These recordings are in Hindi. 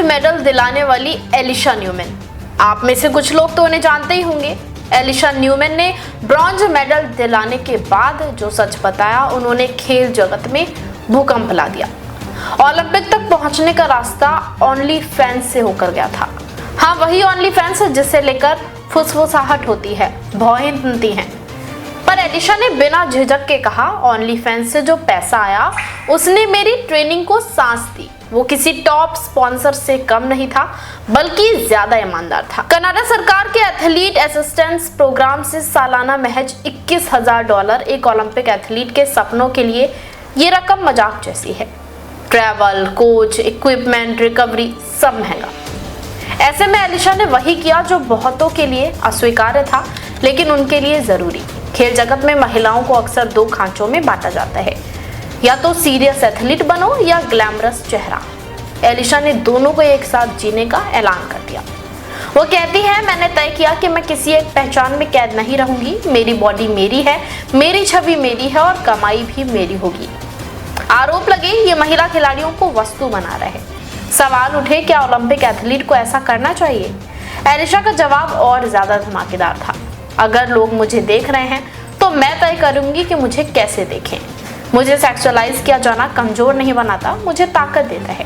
मेडल दिलाने वाली एलिशा न्यूमैन। आप में से कुछ लोग तो उन्हें जानते ही होंगे। एलिशा न्यूमैन ने ब्रॉन्ज मेडल दिलाने के बाद जो सच बताया, उन्होंने खेल जगत में भूकंप ला दिया। ओलंपिक तक पहुंचने का रास्ता ओनली फैंस से होकर गया था। हाँ, वही ओनली फैंस जिसे लेकर फुसफुसाहट होती है, भौहें बनती हैं। पर एलिशा ने बिना झिझक के कहा, ओनली फैंस से जो पैसा आया उसने मेरी ट्रेनिंग को सांस दी। वो किसी टॉप स्पॉन्सर से कम नहीं था, बल्कि ज्यादा ईमानदार था। कनाडा सरकार के एथलीट असिस्टेंस प्रोग्राम से सालाना महज $21,000 एक ओलंपिक एथलीट के सपनों के लिए ये रकम मजाक जैसी है। ट्रैवल, कोच, इक्विपमेंट, रिकवरी सब महंगा। ऐसे में एलिशा ने वही किया जो बहुतों के लिए अस्वीकार्य था, लेकिन उनके लिए जरूरी। खेल जगत में महिलाओं को अक्सर दो खांचों में बांटा जाता है, या तो सीरियस एथलीट बनो या ग्लैमरस चेहरा। एलिशा ने दोनों को एक साथ जीने का ऐलान कर दिया। वो कहती है, मैंने तय किया कि मैं किसी एक पहचान में कैद नहीं रहूंगी। मेरी बॉडी मेरी है, मेरी छवि मेरी है और कमाई भी मेरी होगी। आरोप लगे ये महिला खिलाड़ियों को वस्तु बना रहे हैं। सवाल उठे, क्या ओलंपिक एथलीट को ऐसा करना चाहिए? एलिशा का जवाब और ज्यादा धमाकेदार था। अगर लोग मुझे देख रहे हैं तो मैं तय करूंगी कि मुझे कैसे देखें। मुझे सेक्सुअलाइज किया जाना कमजोर नहीं बनाता, मुझे ताकत देता है।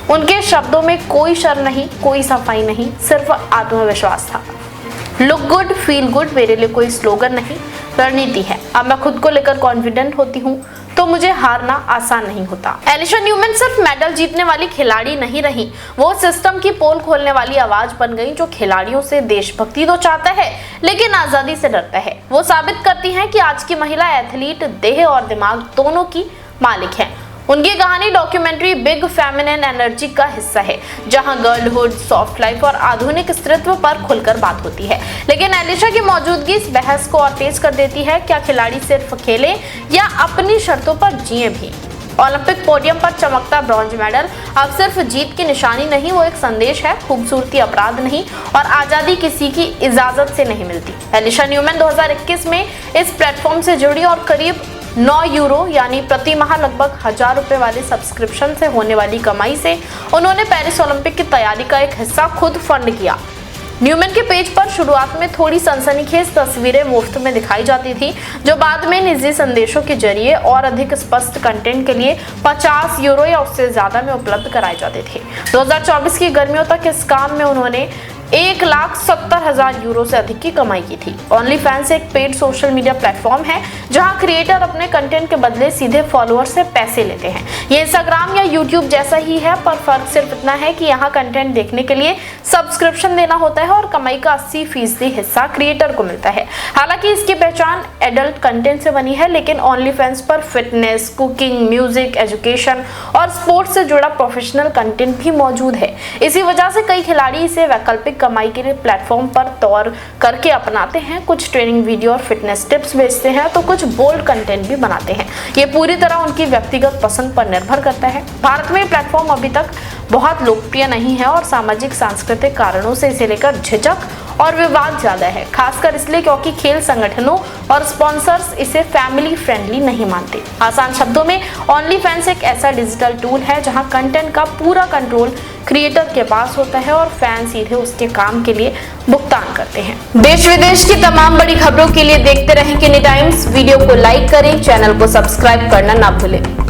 उनके शब्दों में कोई शर्म नहीं, कोई सफाई नहीं, सिर्फ आत्मविश्वास था। लुक गुड, फील गुड मेरे लिए कोई स्लोगन नहीं, रणनीति है। अब मैं खुद को लेकर कॉन्फिडेंट होती हूँ तो मुझे हारना आसान नहीं होता। एलिशा न्यूमैन सिर्फ मेडल जीतने वाली खिलाड़ी नहीं रही, वो सिस्टम की पोल खोलने वाली आवाज बन गई जो खिलाड़ियों से देशभक्ति तो चाहता है लेकिन आजादी से डरता है। वो साबित करती हैं कि आज की महिला एथलीट देह और दिमाग दोनों की मालिक है। उनकी कहानी डॉक्यूमेंट्री बिग फेमिनिन एनर्जी का हिस्सा है, जहां गर्लहुड, सॉफ्ट लाइफ और आधुनिक स्त्रीत्व पर खुलकर बात होती है। लेकिन एलिशा की मौजूदगी इस बहस को और तेज कर देती है। क्या खिलाड़ी सिर्फ खेले या अपनी शर्तों पर जिए भी? ओलंपिक पोडियम पर चमकता ब्रॉन्ज मेडल अब सिर्फ जीत की निशानी नहीं, वो एक संदेश है। खूबसूरती अपराध नहीं और आजादी किसी की इजाजत से नहीं मिलती। एलिशा न्यूमैन 2021 में इस प्लेटफॉर्म से जुड़ी और करीब €9 यानी प्रति माह लगभग ₹1000 वाले सब्सक्रिप्शन से होने वाली कमाई से उन्होंने पेरिस ओलंपिक की तैयारी का एक हिस्सा खुद फंड किया। न्यूमैन के पेज पर शुरुआत में थोड़ी सनसनीखेज तस्वीरें मुफ्त में दिखाई जाती थी, जो बाद में निजी संदेशों के जरिए और अधिक स्पष्ट कंटेंट के लिए €50 या उससे ज्यादा में उपलब्ध कराए जाते थे। 2024 की गर्मियों तक इस काम में उन्होंने €1,70,000 से अधिक की कमाई की थी। ओनली फैंस एक पेड सोशल मीडिया प्लेटफॉर्म है जहां क्रिएटर अपने कंटेंट के बदले सीधे फॉलोअर से पैसे लेते हैं। ये इंस्टाग्राम या यूट्यूब जैसा ही है, पर फर्क सिर्फ इतना है कि यहाँ कंटेंट देखने के लिए सब्सक्रिप्शन देना होता है और कमाई का 80% हिस्सा क्रिएटर को मिलता है। हालांकि इसकी पहचान एडल्ट कंटेंट से बनी है, लेकिन ओनली फैंस पर फिटनेस, कुकिंग, म्यूजिक, एजुकेशन और स्पोर्ट्स से जुड़ा प्रोफेशनल कंटेंट भी मौजूद है। इसी वजह से कई खिलाड़ी इसे वैकल्पिक कमाई के लिए प्लेटफॉर्म पर तौर करके अपनाते हैं। कुछ ट्रेनिंग वीडियो और फिटनेस टिप्स बेचते हैं तो कुछ बोल्ड कंटेंट भी बनाते हैं। ये पूरी तरह उनकी व्यक्तिगत पसंद पर निर्भर करता है। भारत में प्लेटफॉर्म अभी तक बहुत लोकप्रिय नहीं है और सामाजिक सांस्कृतिक कारणों से इसे लेकर झिझक और विवाद ज्यादा है, खासकर इसलिए क्योंकि खेल संगठनों और स्पॉन्सर्स इसे फैमिली फ्रेंडली नहीं मानते। आसान शब्दों में, ओनली फैंस एक ऐसा डिजिटल टूल है जहां कंटेंट का पूरा कंट्रोल क्रिएटर के पास होता है और फैन सीधे उसके काम के लिए भुगतान करते हैं। देश विदेश की तमाम बड़ी खबरों के लिए देखते रहें किनी टाइम्स। वीडियो को लाइक करें, चैनल को सब्सक्राइब करना ना भूलें।